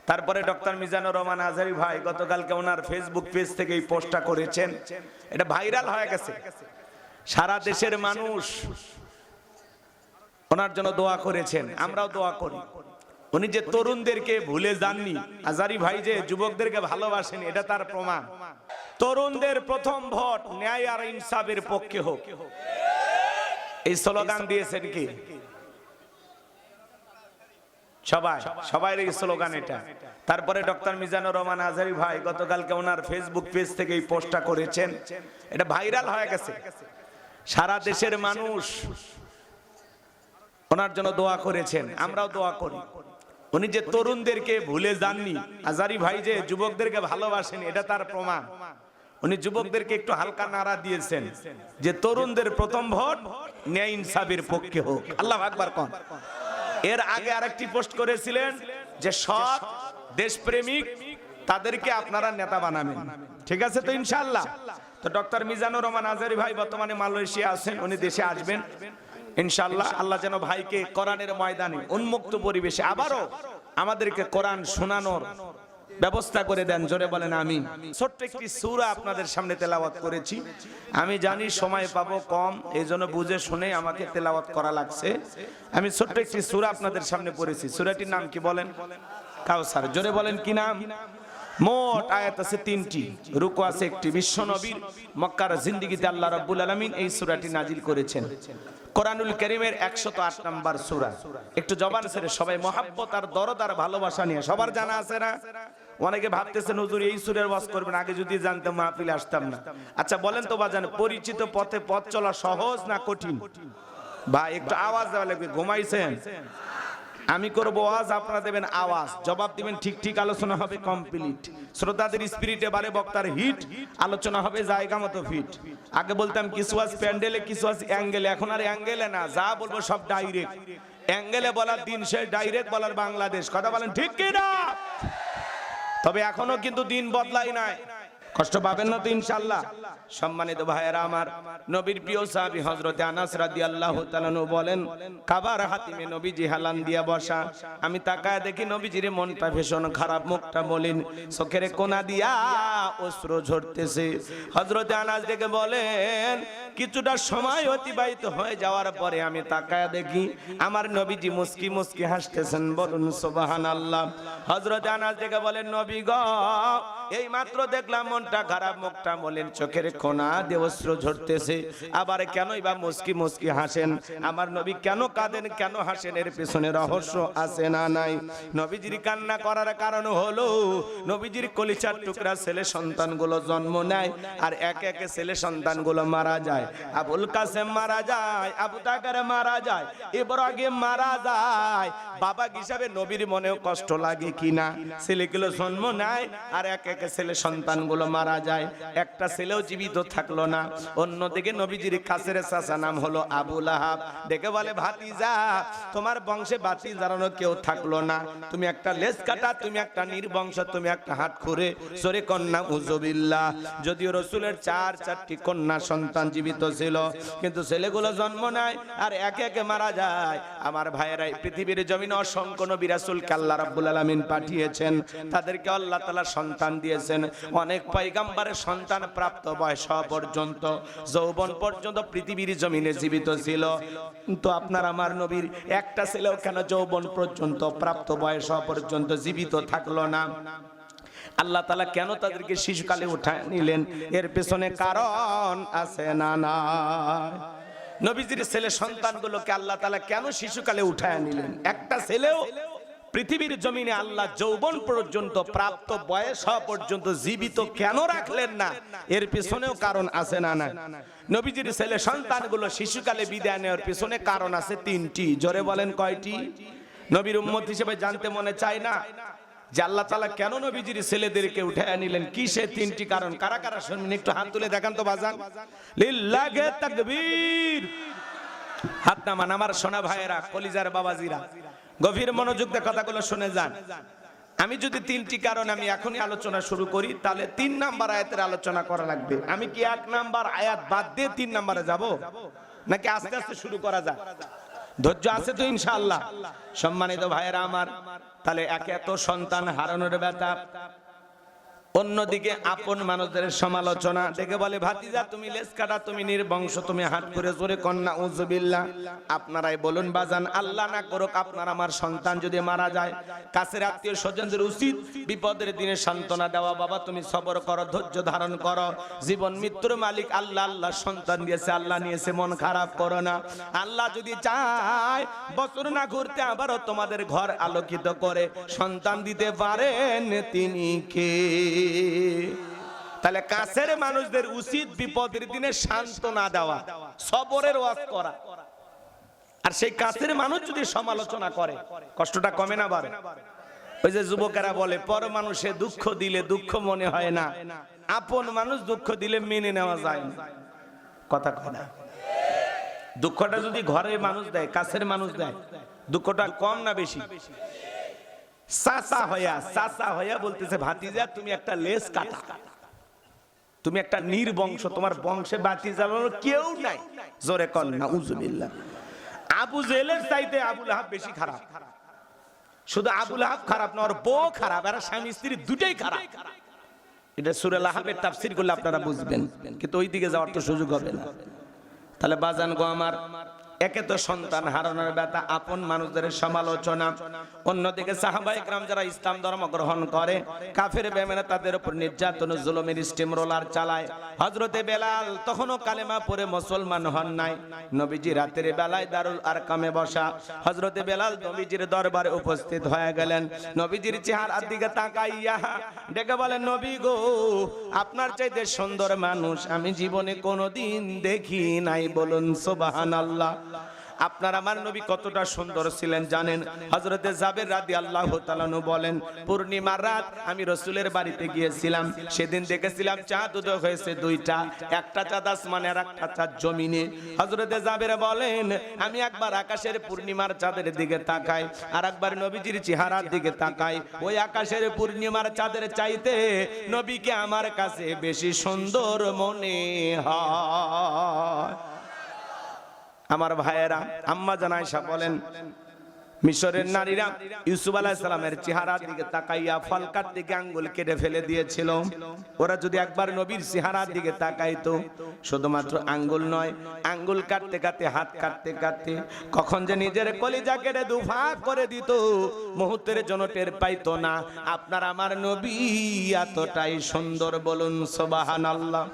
তারপরে ডক্টর মিজানুর রহমান আজহারী ভাই গতকালকে ওনার ফেসবুক পেজ থেকে এই পোস্টটা করেছেন, এটা ভাইরাল হয়ে গেছে। সারা দেশের মানুষ ওনার জন্য দোয়া করেছেন, আমরাও দোয়া করি। উনি যে তরুণদেরকে ভুলে যাননি, আজহারী ভাই যে যুবকদেরকে ভালোবাসেন, এটা তার প্রমাণ। তরুণদের প্রথম ভোট ন্যায় আর ইনসাফের পক্ষে হোক, এই স্লোগান দিয়েছেন কি সবাই এই স্লোগান এটা। তারপরে ডক্টর মিজানুর রহমান আজহারী ভাই গতকালকে ওনার ফেসবুক পেজ থেকে এই পোস্টটা করেছেন, এটা ভাইরাল হয়ে গেছে। সারা দেশের মানুষ ওনার জন্য দোয়া করেছেন, আমরাও দোয়া করি। উনি যে তরুণদেরকে ভুলে যাননি, আজহারী ভাই যে যুবকদেরকে ভালোবাসেন, এটা তার প্রমাণ। উনি যুবকদেরকে একটু হালকা নাড়া দিয়েছেন যে তরুণদের প্রথম ভোট ন্যায় ইনসাফের পক্ষে হোক। আল্লাহু আকবার কোন। এর আগে আরেকটি পোস্ট করেছিলেন যে সৎ দেশপ্রেমিক তাদেরকে আপনারা নেতা বানাবেন, ঠিক আছে তো ইনশাআল্লাহ। তো ডক্টর মিজানুর রহমান আজহারী ভাই বর্তমানে মালয়েশিয়া আছেন, উনি দেশে আসবেন ইনশাআল্লাহ। আল্লাহ যেন ভাইকে কোরআনের ময়দানে উন্মুক্ত পরিবেশে আবারও আমাদেরকে কোরআন শোনানোর ব্যবস্থা করে দেন, জোরে বলেন আমিন। ছোট্ট একটি সূরা আপনাদের সামনে তেলাওয়াত করেছি। আমি জানি সময় পাবো কম, এই জন্য বুঝে শুনে আমাকে তেলাওয়াত করা লাগছে। আমি ছোট্ট একটি সূরা আপনাদের সামনে পড়েছি। সূরাটির নাম কি বলেন? কাউসার। জোরে বলেন কি নাম? মোট আয়াত আছে 3টি, রুকু আছে একটি। বিশ্ব নবীর মক্কার জিন্দেগিতে আল্লাহ রাব্বুল আলামিন এই সূরাটি নাজিল করেছেন। কোরআনুল কারীমের 108 নম্বর সূরা। একটু জবান ছেড়ে সবাই মহব্বত আর দরদ আর ভালোবাসা নিয়ে, সবার জানা আছে না? অনেকে ভাবতেছেন হুজুর এই সূরার ওয়াজ করবেন, আগে যদি জানতাম মাহফিলে আসতাম না। আচ্ছা বলেন তো বাজান, পরিচিত পথে পথ চলা সহজ না কঠিন? ভাই একটু আওয়াজ দেওয়া লাগবে। ঘুমাইছেন? আমি করব ওয়াজ, আপনারা দেবেন আওয়াজ, জবাব দিবেন ঠিক ঠিক, আলোচনা হবে কমপ্লিট। শ্রোতাদের স্পিরিটে বারে বক্তার হিট, আলোচনা হবে জায়গা মতো ফিট। আগে বলতাম কিছু আজ প্যান্ডেলে, কিছু আজ অ্যাঙ্গেলে, এখন আর অ্যাঙ্গেলে না, যা বলবো সব ডাইরেক্ট। অ্যাঙ্গেলে বলার দিন শেষ, ডাইরেক্ট বলার বাংলাদেশ। কথা বলেন ঠিক কি না? তবে এখনো কিন্তু দিন বদলাই নাই, কষ্ট পাবেন না তো ইনশাআল্লাহ। সম্মানিত ভাইয়েরা আমার, নবীর প্রিয় সাহাবী হযরত আনাস রাদিয়াল্লাহু তাআলা বলেন, কাবার হাতিমে নবীজি হেলান দিয়া বসা। আমি তাকায় দেখি নবীজির মনটা ভীষণ খারাপ, মুখটা মলিন, চোখের কোনা দিয়া অশ্রু ঝরতেছে। হযরত আনাস দেখে বলেন, কিছুটা সময় অতিবাহিত হয়ে যাওয়ার পরে আমি তাকায় দেখি আমার নবীজি মুস্কি মুস্কি হাসতেছেন। বলুন সুবহানাল্লাহ। হযরত আনাস দেখে বলেন, নবী গো, এই মাত্র দেখলাম মনটা খারাপ, মুখটা মলিন, চোখের কোনা দিয়ে অশ্রু ঝরতেছে, আবার কেনই বা মুস্কি মুস্কি হাসেন? আমার নবী কেন কাঁদেন, কেন হাসেন? এর পিছনে রহস্য আছে না নাই? নবীজির কান্না করার কারণ হলো নবীজির কলিজার টুকরা ছেলে সন্তানগুলো জন্ম নেয়, আর একে একে ছেলে সন্তানগুলো মারা যায়। আবুল কাসেম মারা যায়, আবু তাকার মারা যায়, ইব্রাহিম মারা যায়। বাবা হিসাবে নবীর মনেও কষ্ট লাগে কিনা? ছেলেগুলো জন্ম নেয় আর একে একে ছেলে সন্তানগুলো মারা যায়, একটা ছেলেও জীবিত থাকলো না। অন্যদিকে নবীজির কাছের চাচা নাম হলো আবু লাহাব, দেখে বলে, ভাতিজা, তোমার বংশে বাতি জ্বালানো কেউ থাকলো না, তুমি একটা লেজ কাটা, তুমি একটা নির্বংশ, তুমি একটা হাত খুরে সরে কন্যা উজুবিল্লাহ। যদিও রাসূলের 4টি কন্যা সন্তান জীবিত ছিল, কিন্তু ছেলেগুলো জন্ম নেয় আর একে একে মারা যায়। আমার ভাইয়েরা, পৃথিবীর জমিনে অসংখ্য নবী রাসূলকে আল্লাহ রাব্বুল আলামিন পাঠিয়েছেন, তাদেরকে আল্লাহ তাআলা সন্তান দিয়েছেন। অনেক পয়গম্বরের সন্তান প্রাপ্ত বয়স পর্যন্ত, যৌবন পর্যন্ত পৃথিবীর জমিনে জীবিত ছিল, কিন্তু আপনার আমার নবীর একটা ছেলেও কেন যৌবন পর্যন্ত, প্রাপ্ত বয়স পর্যন্ত জীবিত থাকলো না? আল্লাহ তাআলা কেন তাদেরকে শিশুকালে উঠায় নিলেন? এর পেছনে কারণ আছে না নাই? নবীজির ছেলে সন্তানগুলোকে আল্লাহ তাআলা কেন শিশুকালে উঠায় নিলেন? একটা ছেলেও পৃথিবীর জমিনে আল্লাহ যৌবন পর্যন্ত, প্রাপ্ত বয়স পর্যন্ত জীবিত কেন রাখলেন না? এর পিছনেও কারণ আছে না নাই? নবীজির ছেলে সন্তানগুলো শিশুকালে বিদায় নেওয়ার পিছনে কারণ আছে 3টি। জোরে বলেন কয়টি? নবীর উম্মত হিসেবে জানতে মনে চায় না যে আল্লাহ তাআলা কেন নবীজির ছেলেদেরকে উঠায় নিলেন? কি সে 3টি কারণ? কারা কারা শুনবেন একটু হাত তুলে দেখান তো বাজান। লিল্লাহি তাকবীর। হাত নামান আমার সোনা ভাইয়েরা, কলিজার বাবাজিরা, গভীর মনোযোগ দিয়ে কথাগুলো শুনে যান। আমি যদি 3টি কারণ আমি এখনই আলোচনা শুরু করি, তাহলে 3 নাম্বার আয়াতের আলোচনা করা লাগবে। আমি কি 1 নাম্বার আয়াত বাদ দিয়ে 3 নাম্বারে যাব, নাকি আস্তে আস্তে শুরু করা যায়? ধৈর্য আছে তো ইনশাআল্লাহ? সম্মানিত ভাইয়েরা আমার, তাহলে একে এত সন্তান হারানোর ব্যথা, অন্যদিকে আপন মানুষদের সমালোচনা দেখে বলে ভাতিজা তুমি লেজ কাটা, তুমি নির্বংশ, তুমি হাত করে জোরে কন্যা উযুবিল্লাহ। আপনারাই বলুন বাজান, আল্লাহ না করুক আপনার আমার সন্তান যদি মারা যায়, কাছের আত্মীয় স্বজনদের উচিত বিপদের দিনে সান্ত্বনা দেওয়া, বাবা তুমি সবর করো, ধৈর্য ধারণ করো, জীবন মৃত্যুর মালিক আল্লাহ, আল্লাহ সন্তান দিয়েছে, আল্লাহ নিয়েছে, মন খারাপ করো না। আল্লাহ যদি চায় বছর না ঘুরতে আবারও তোমাদের ঘর আলোকিত করে সন্তান দিতে পারেন তিনি কে? তাহলে কাছের মানুষদের উচিত বিপদের দিনে সান্ত্বনা দেওয়া, সবরের ওয়াজ করা। আর সেই কাছের মানুষ যদি সমালোচনা করে কষ্টটা কমে না বাড়ে? ওই যে যুবকেরা বলে পর মানুষে দুঃখ দিলে দুঃখ মনে হয় না, আপন মানুষ দুঃখ দিলে মেনে নেওয়া যায় না। কথা কয় না? দুঃখটা যদি ঘরের মানুষ দেয়, কাছের মানুষ দেয়, দুঃখটা কম না বেশি? চাচা হইয়া বলতেছে ভাতিজা তুমি একটা লেজ কাটা, তুমি একটা নির্বংশ, তোমার বংশে ভাতিজা কেউ নাই, জোরে কর না উযুবিল্লাহ। আবু জেহেলের চাইতে আবু লাহাব বেশি খারাপ। শুধু আবু লাহাব খারাপ না, ওর বউ খারাপ, আর স্বামী স্ত্রী দুটাই খারাপ। এটা সূরা লাহাবের তাফসীর করলে আপনারা বুঝবেন, কিন্তু ওই দিকে যাওয়ার তো সুযোগ হবে না। তাহলে বাজান গো আমার, একে তো সন্তান হারানোর ব্যথা, আপন মানুষদের সমালোচনা, অন্যদিকে সাহাবায়ে কেরাম যারা ইসলাম ধর্ম গ্রহণ করে, কাফের বেঈমানরা তাদের উপর নির্যাতন জুলুমের স্টিম রোলার চালায়। হযরতে বেলাল তখনও কালেমা পড়ে মুসলমান হন নাই। নবীজি রাতের বেলায় দারুল আরকামে বসা, হযরতে বেলাল নবীজির দরবারে উপস্থিত হয়ে গেলেন। নবীজির চেহারার দিকে তাকাইয়া ডেকে বলেন, নবী গো, আপনার চাইতে সুন্দর মানুষ আমি জীবনে কোনোদিন দেখি নাই, বলুন সুবহানাল্লাহ। আপনার আমার নবী কতটা সুন্দর ছিলেন জানেন? হযরতে জাবের রাদিয়াল্লাহু তাআলা আনহু বলেন, পূর্ণিমার রাত আমি রাসূলের বাড়িতে গিয়েছিলাম, সেদিন দেখেছিলাম চাঁদ উদয় হয়েছে দুইটা, একটা চাঁদ আসমানে আর একটা চাঁদ জমিনে। হযরতে জাবের বলেন, আমি একবার আকাশের পূর্ণিমার চাঁদের দিকে তাকাই, আর একবার নবীজির চেহারার দিকে তাকাই, ওই আকাশের পূর্ণিমার চাঁদের চাইতে নবীকে আমার কাছে বেশি সুন্দর মনে হয়। আমার ভাইয়েরা, আম্মা জান আয়েশা বলেন, মিশরের নারীরা ইউসুফ আলাইহিস সালামের চেহারার দিকে তাকাইয়া ফল কাটতে গিয়ে আঙ্গুল কেটে ফেলে দিয়েছিল। ওরা যদি একবার নবীর চেহারার দিকে তাকাইতো, শুধুমাত্র আঙ্গুল নয়, আঙ্গুল কাটতে কাটতে, হাত কাটতে কাটতে কখন যে নিজের কলিজা কেটে দুভাগ করে দিত, মুহূর্তের জন্য টের পাইতো না। আপনার আমার নবী এতটাই সুন্দর, বলুন সুবহানাল্লাহ।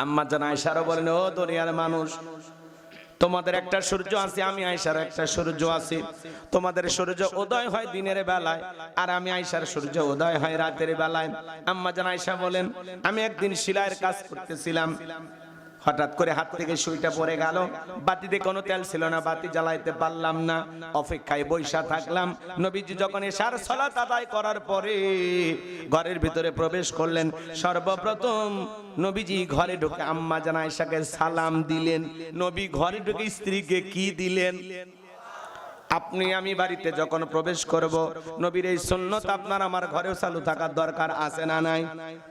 আম্মা জান আয়েশা বলেন, ও দুনিয়ার মানুষ, তোমাদের একটা সূর্য আছে, আমি আয়েশার একটা সূর্য আছে। তোমাদের সূর্য উদয় হয় দিনের বেলায়, আর আমি আয়েশার সূর্য উদয় হয় রাতের বেলায়। আম্মা জান আয়েশা বলেন, আমি একদিন সেলাইয়ের কাজ করতেছিলাম, হঠাৎ করে হাত থেকে সুইটা পড়ে গেল, বাতিতে কোনো তেল ছিল না, বাতি জ্বালাইতে পারলাম না, অপেক্ষায় বৈশা থাকলাম। নবীজি যখন এশার সালাত আদায় করার পরে ঘরের ভিতরে প্রবেশ করলেন, সর্বপ্রথম নবীজি ঘরে ঢুকে আম্মা জান আয়েশাকে সালাম দিলেন। নবী ঘরে ঢুকে স্ত্রীকে কি দিলেন? আপনি আমি বাড়িতে যখন প্রবেশ করব, নবীর এই সুন্নত আপনার আমার ঘরেও চালু থাকার দরকার আছে না নাই?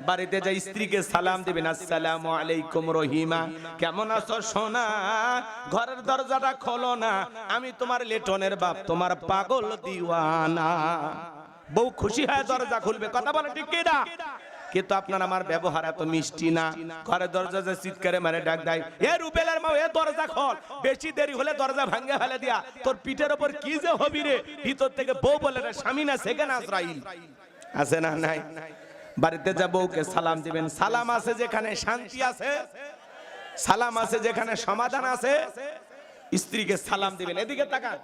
বাড়িতে যাই স্ত্রীকে সালাম দিবেন, আসসালামু আলাইকুম রহিমা, কেমন আছো সোনা? ঘরের দরজাটা খোলো না, আমি তোমার লেটনের বাপ, তোমার পাগল দিওয়ানা। বউ খুশি হয় দরজা খুলবে, কথা বলে ঠিক কি না? কিন্তু আপনার আমার ব্যবহার এত মিষ্টি না। ঘরে দরজা যে চিৎকারে মারে ডাক দেয়, এ রুবেলের মা, এ দরজা খোল, বেশি দেরি হলে দরজা ভাঙে ফেলে দিয়া, তোর পিঠের উপর কি যে হবি রে। ভিতর থেকে বউ বলে রে, স্বামী না সেখানে আজরাইল আছে না নাই? বাড়িতে যা বউকে সালাম দিবেন, সালাম আছে যেখানে শান্তি আছে, সালাম আছে যেখানে সমাধান আছে, স্ত্রীকে সালাম দিবেন। এদিকে তাকান,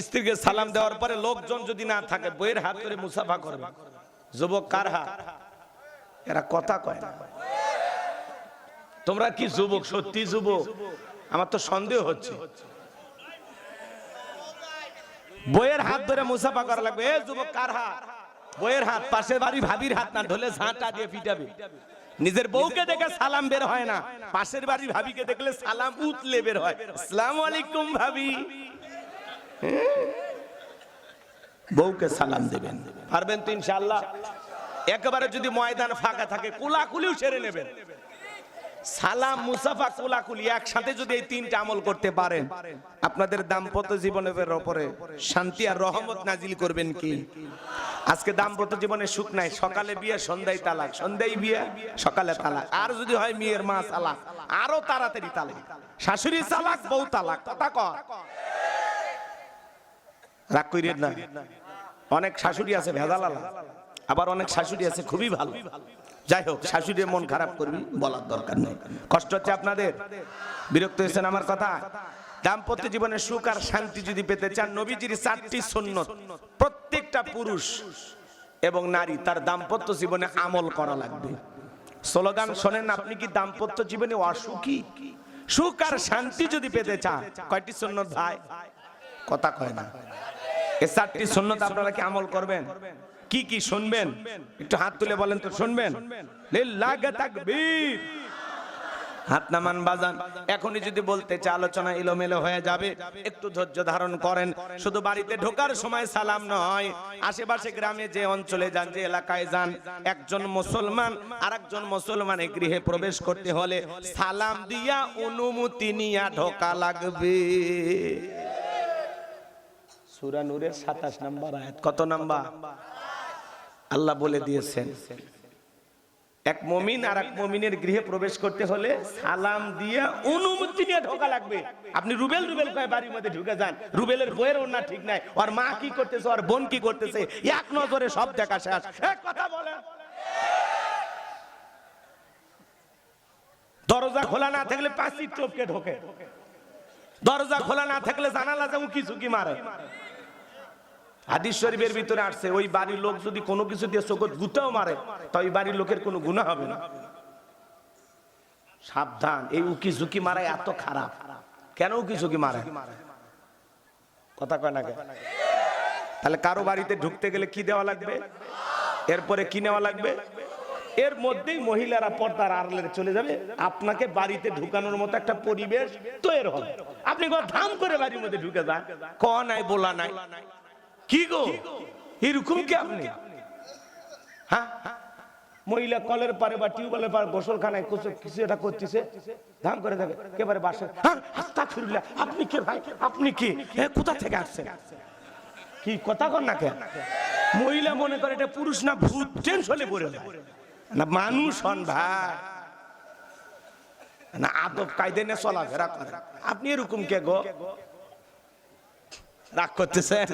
স্ত্রীকে সালাম দেওয়ার পরে লোকজন যদি না থাকে, বইয়ের হাত ধরে মুসাফা করবে। যুবক কার হাত? এরা কথা কয় না। তোমরা কি যুবক? সত্যি যুবক? আমার তো সন্দেহ হচ্ছে। বইয়ের হাত ধরে মুসাফা করা লাগবে। এ যুবক কার হাত? বইয়ের হাত। পাশের বাড়ি ভাবির হাত না, ধরলে ঝাঁটা দিয়ে পিটাবে। নিজের বউকে দেখে সালাম বের হয় না, পাশের বাড়ি ভাবিকে দেখলে সালাম উতলে বের হয়, আসসালামু আলাইকুম ভাবি। বউকে সালাম দেবেন, পারবেন তো ইনশাআল্লাহ? একেবারে যদি ময়দান ফাঁকা থাকে, কুলাকুলিও সেরে নেবেন। সালাম, মুসাফা, কোলাকুলি একসাথে যদি এই তিনটা আমল করতে পারেন, আপনাদের দাম্পত্য জীবনের উপরে শান্তি আর রহমত নাজিল করবেন কি? আজকে দাম্পত্য জীবনে সুখ নাই, সকালে বিয়ে সন্ধ্যায় তালাক, সন্ধ্যায় বিয়ে সকালে তালাক, আর যদি হয় মেয়ের মা তালাক, আরো তাড়াতাড়ি তালাক, শাশুড়ি তালাক, বউ তালাক। কথা কর, রাগ কইরেন না। অনেক শাশুড়ি আছে ভেজালালা, আবার অনেক শাশুড়ি আছে খুবই ভালো। যাই হোক, শাশুড়ির মন খারাপ করবি বলার দরকার নেই। কষ্ট হচ্ছে আপনাদের, বিরক্ত হয়েছেন আমার কথা। দাম্পত্য জীবনে সুখ আর শান্তি যদি পেতে চান, নবীজির 4টি সুন্নত প্রত্যেকটা পুরুষ এবং নারী তার দাম্পত্য জীবনে আমল করা লাগবে। স্লোগান শোনেন, আপনি কি দাম্পত্য জীবনে অসুখী? সুখ আর শান্তি যদি পেতে চান, কয়টি সুন্নত ভাই? কথা কয় না। এই 4টি সুন্নত আপনারা কি আমল করবেন? কি কি শুনবেন একটু হাত তুলে বলেন তো, শুনবেন? লিল্লাহি তাকবীর, হাত নামান বাজান। এখনই যদি বলতে চাই আলোচনা এলোমেলো হয়ে যাবে, একটু ধৈর্য ধারণ করেন। শুধু বাড়িতে ঢোকার সময় সালাম নয়, আশেপাশে গ্রামে যে অঞ্চলে যান, যে এলাকায় যান, একজন মুসলমান আরেকজন মুসলমানের গৃহে প্রবেশ করতে হলে সালাম দিয়া অনুমতি নিয়া ঢোকা লাগবে। সূরা নূরের 27 নম্বর আয়াত। কত নাম্বার? আল্লাহ বলে দিয়েছেন, এক মুমিন আর এক মুমিনের গৃহে প্রবেশ করতে হলে সালাম দিয়ে অনুমতি নিয়ে ঢোকা লাগবে। আপনি রুবেল রুবেল কয়ে বাড়ির মধ্যে ঢুকে যান, রুবেলের বইয়ের ওনা ঠিক নাই, ওর মা কি করতেছে, ওর বোন কি করতেছে, এক নজরে সব দেখা শেষ। এক কথা বলেন, দরজা খোলা না থাকলে পাঁচি টপকে ঢোকে, দরজা খোলা না থাকলে জানালা যে উকি ঝুঁকি মারে। হাদিস শরীফের ভিতরে আসছে, ওই বাড়ির লোক যদি কোনো কিছু দিয়ে চোখত গুতাও মারে, তো ওই বাড়ির লোকের কোনো গুনাহ হবে না। সাবধান, এই উকি ঝুঁকি মারা এত খারাপ। কেন উকি ঝুঁকি মারে? কথা কয় না কেন? তাহলে কারো বাড়িতে ঢুকতে গেলে কি দেওয়া লাগবে, এরপরে কি নেওয়া লাগবে? এর মধ্যেই মহিলারা পর্দার আড়ালে চলে যাবে, আপনাকে বাড়িতে ঢুকানোর মতো একটা পরিবেশ তৈরি হবে। আপনি ধাম করে বাড়ির মধ্যে ঢুকে যান, ক নাই বলা নাই, কি গো এরকম কি আপনি? হ্যাঁ, মহিলা কলের পারে বা টিউবওয়েলের পারে গোসলখানায় কিছু এটা করতেছে, ধাম করে যাবে একেবারে বাসে। আস্তাগফিরুল্লাহ, আপনি কে ভাই, আপনি কি, কোথা থেকে আসছেন? কি কথা কর না কেন? মহিলা মনে করে এটা পুরুষ না ভূত, টেনশনে পড়ে যায় না। মানুষ হন ভাই, না আদব কায়দা নিয়ে চলাফেরা করে। আপনি এরকম কে গো? রাগ করতেছেন?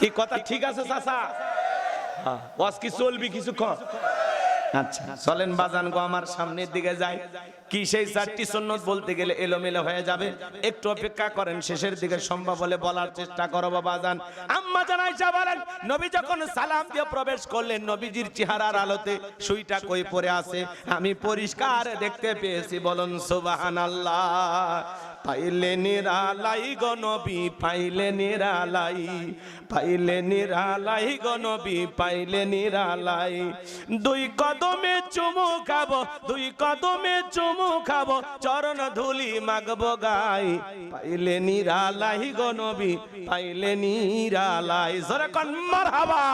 কি কথা ঠিক আছে চাচা? ওয়াজ কি চলবি কিছুক্ষণ? আচ্ছা চলেন বাজান গো, আমার সামনের দিকে যাই। কি সেই 4টি সুন্নত বলতে গেলে এলোমেলো হয়ে যাবে, একটু অপেক্ষা করেন, শেষের দিকে সম্ভব হলে বলার চেষ্টা করব বাজান। আম্মা জান আয়েশা বলেন, নবী যখন সালাম দিয়ে প্রবেশ করলেন, নবীজির চেহারার আলোতে সুইটা কই পড়ে আছে আমি পরিষ্কার দেখতে পেয়েছি। বলুন সুবহানাল্লাহ। পাইলে নিরালাই গো নবী, পাইলে নিরালাই, পাইলে নিরালাই গো নবী, পাইলে নিরালাই। 2 কদমে চুমু খাবো, 2 কদমে চুমু খাবো, চরণ ধুলি মাগবো গাই। পাইলে নিরালাই গো নবী, পাইলে নিরালাই। জোরে কোন মারহাবা।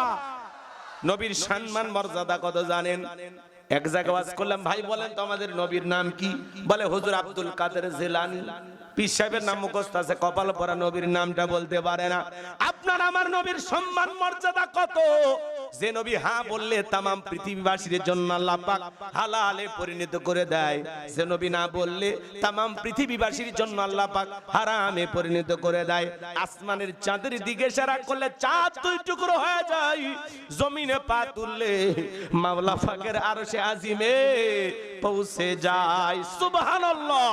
নবীর সম্মান মর্যাদা কত জানেন? এক জায়গায় ওয়াজ করলাম, ভাই বলেন তো আমাদের নবীর নাম কি? বলে হুজুর আব্দুল কাদের জিলানী। পীর সাহেবের নাম মুখস্থ আছে, কপাল পরা, নবীর নামটা বলতে পারে না। আপনার আমার নবীর সম্মান মর্যাদা কত? যে নবী হ্যাঁ বললে তামাম পৃথিবীবাসীর জন্য আল্লাহ পাক হালালে পরিণত করে দেয়, যে নবী না বললে তামাম পৃথিবীবাসীর জন্য আল্লাহ পাক হারামে পরিণত করে দেয়। আসমানের চাঁদের দিকে ইশারা করলে চাঁদ 2 টুকরো হয়ে যায়, জমিনে পা তুললে মাওলা পাকের আরশে আজিমে পৌঁছে যায়। সুবহানাল্লাহ।